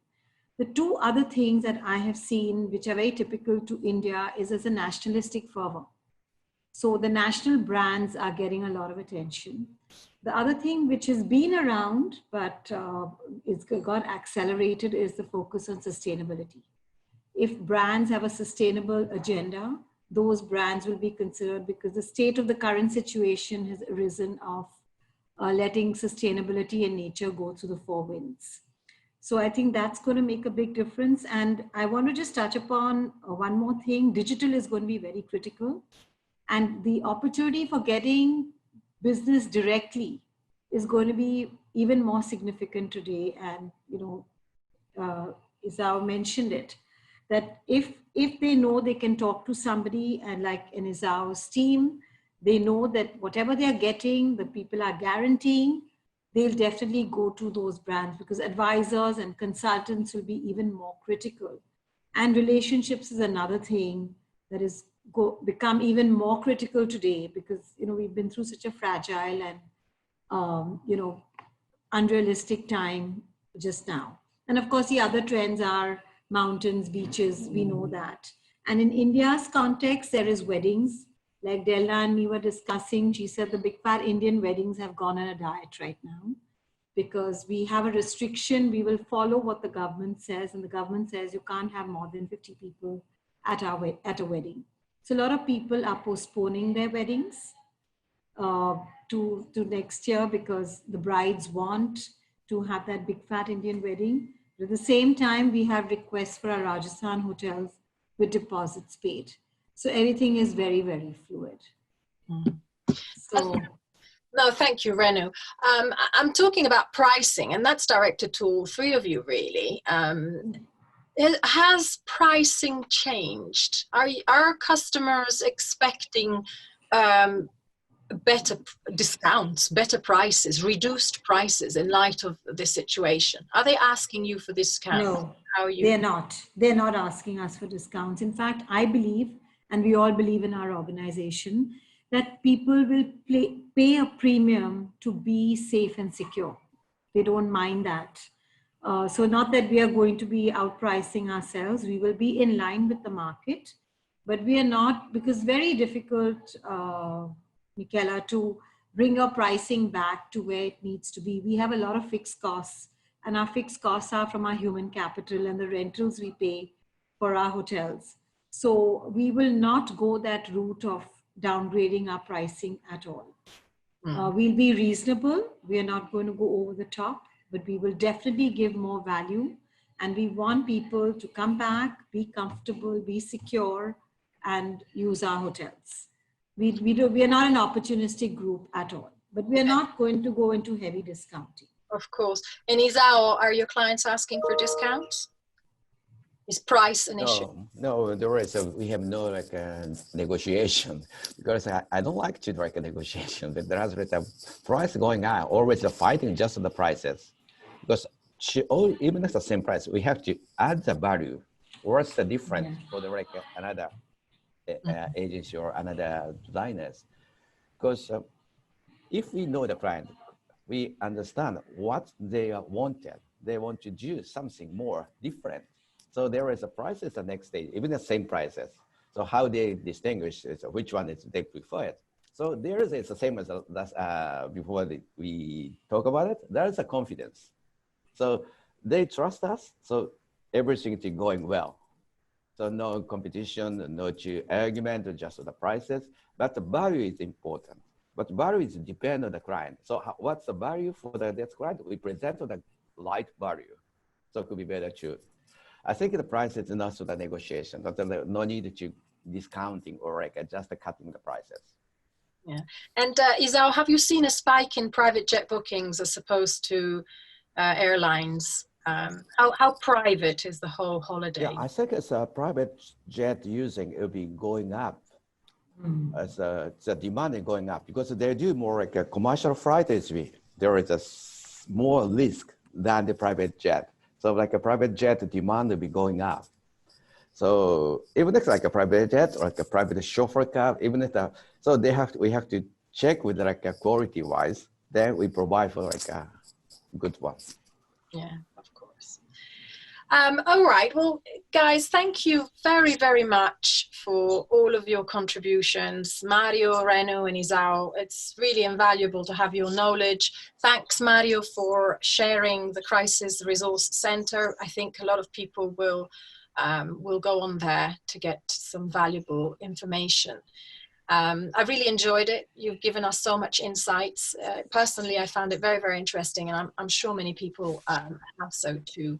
The two other things that I have seen, which are very typical to India, is as a nationalistic fervor. So the national brands are getting a lot of attention. The other thing which has been around, but it's got accelerated, is the focus on sustainability. If brands have a sustainable agenda, those brands will be considered, because the state of the current situation has arisen of letting sustainability and nature go through the four winds. So I think that's going to make a big difference. And I want to just touch upon one more thing. Digital is going to be very critical. And the opportunity for getting business directly is going to be even more significant today. And, Isao mentioned it, that if they know they can talk to somebody, and like in Isao's team, they know that whatever they're getting, the people are guaranteeing, they'll definitely go to those brands, because advisors and consultants will be even more critical. And relationships is another thing that is become even more critical today, because we've been through such a fragile and unrealistic time just now. And of course, the other trends are mountains, beaches, we know that. And in India's context, there is weddings. Like Delna and me were discussing, she said the big fat Indian weddings have gone on a diet right now, because we have a restriction. We will follow what the government says, and the government says you can't have more than 50 people at a wedding. So a lot of people are postponing their weddings to next year, because the brides want to have that big fat Indian wedding. But at the same time, we have requests for our Rajasthan hotels with deposits paid. So everything is very, very fluid. So. No, thank you, Renu. I'm talking about pricing, and that's directed to all three of you, really. Has pricing changed? Are customers expecting better discounts, better prices, reduced prices in light of this situation? Are they asking you for discounts? No, they're not. They're not asking us for discounts. In fact, I believe, and we all believe in our organization, that people will pay a premium to be safe and secure. They don't mind that. So not that we are going to be outpricing ourselves. We will be in line with the market, but we are not, because very difficult, Michaela, to bring your pricing back to where it needs to be. We have a lot of fixed costs, and our fixed costs are from our human capital and the rentals we pay for our hotels. So we will not go that route of downgrading our pricing at all. We'll be reasonable. We are not going to go over the top, but we will definitely give more value. And we want people to come back, be comfortable, be secure, and use our hotels. We are not an opportunistic group at all, but we are not going to go into heavy discounting. Of course. And Isao, are your clients asking for discounts? Is price an issue? No, there is. We have no negotiation, because I don't like to a negotiation. But there has a price going on, always fighting just the prices, because even at the same price, we have to add the value. What's the difference for the another agency or another designers? Because if we know the client, we understand what they wanted. They want to do something more different. So there is a prices the next day, even the same prices. So how they distinguish which one is they prefer it. So there is it's the same as before we talk about it. There is a confidence. So they trust us. So everything is going well. So no competition, no argument, just the prices. But the value is important. But value is depend on the client. So what's the value for that client? We present the light value. So it could be better to. I think the price is not the negotiation, but no need to discounting or just cutting the prices. Yeah. And Isao, have you seen a spike in private jet bookings as opposed to airlines? How private is the whole holiday? Yeah, I think it's a private jet using, it'll be going up. As the demand is going up, because they do more a commercial flight. There is a more risk than the private jet. So a private jet demand will be going up. So even if a private jet or a private chauffeur car, even if so we have to check with a quality wise, then we provide for a good one. Yeah, of course. All right, well, guys, thank you very, very much for all of your contributions. Mario, Renu, and Isao, it's really invaluable to have your knowledge. Thanks, Mario, for sharing the Crisis Resource Center. I think a lot of people will go on there to get some valuable information. I really enjoyed it. You've given us so much insights. Personally, I found it very, very interesting, and I'm sure many people have so too.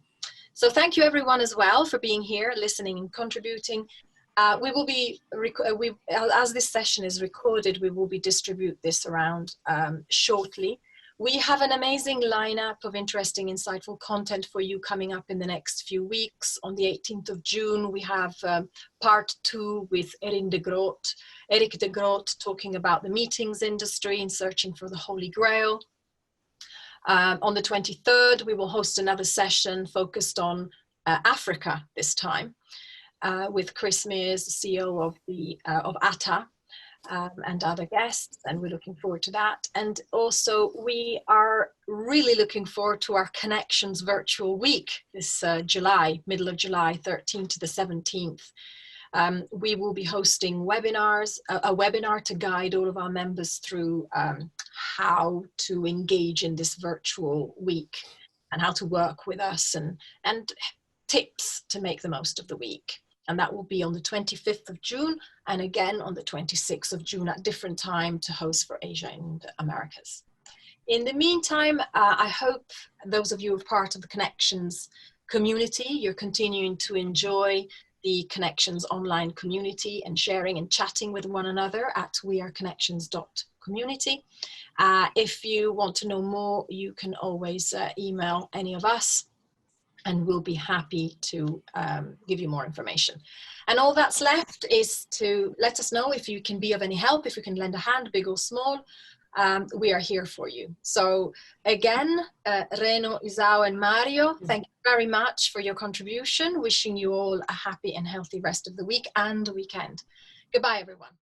So thank you everyone as well for being here, listening and contributing. We will be, as this session is recorded, we will be distribute this around shortly. We have an amazing lineup of interesting, insightful content for you coming up in the next few weeks. On the 18th of June, we have part 2 with Eric de Groot talking about the meetings industry and searching for the Holy Grail. On the 23rd, we will host another session focused on Africa this time with Chris Mears, the CEO of ATA. And other guests, and we're looking forward to that. And also we are really looking forward to our Connections virtual week this July, middle of July 13th to the 17th. We will be hosting webinars, a webinar to guide all of our members through how to engage in this virtual week and how to work with us, and tips to make the most of the week. And that will be on the 25th of June and again on the 26th of June at different time to host for Asia and Americas. In the meantime, I hope those of you who are part of the Connections community, you're continuing to enjoy the Connections online community and sharing and chatting with one another at weareconnections.community. If you want to know more, you can always email any of us, and we'll be happy to give you more information. And all that's left is to let us know if you can be of any help, if you can lend a hand, big or small. We are here for you. So again, Renu, Isao, and Mario, thank you very much for your contribution. Wishing you all a happy and healthy rest of the week and weekend. Goodbye, everyone.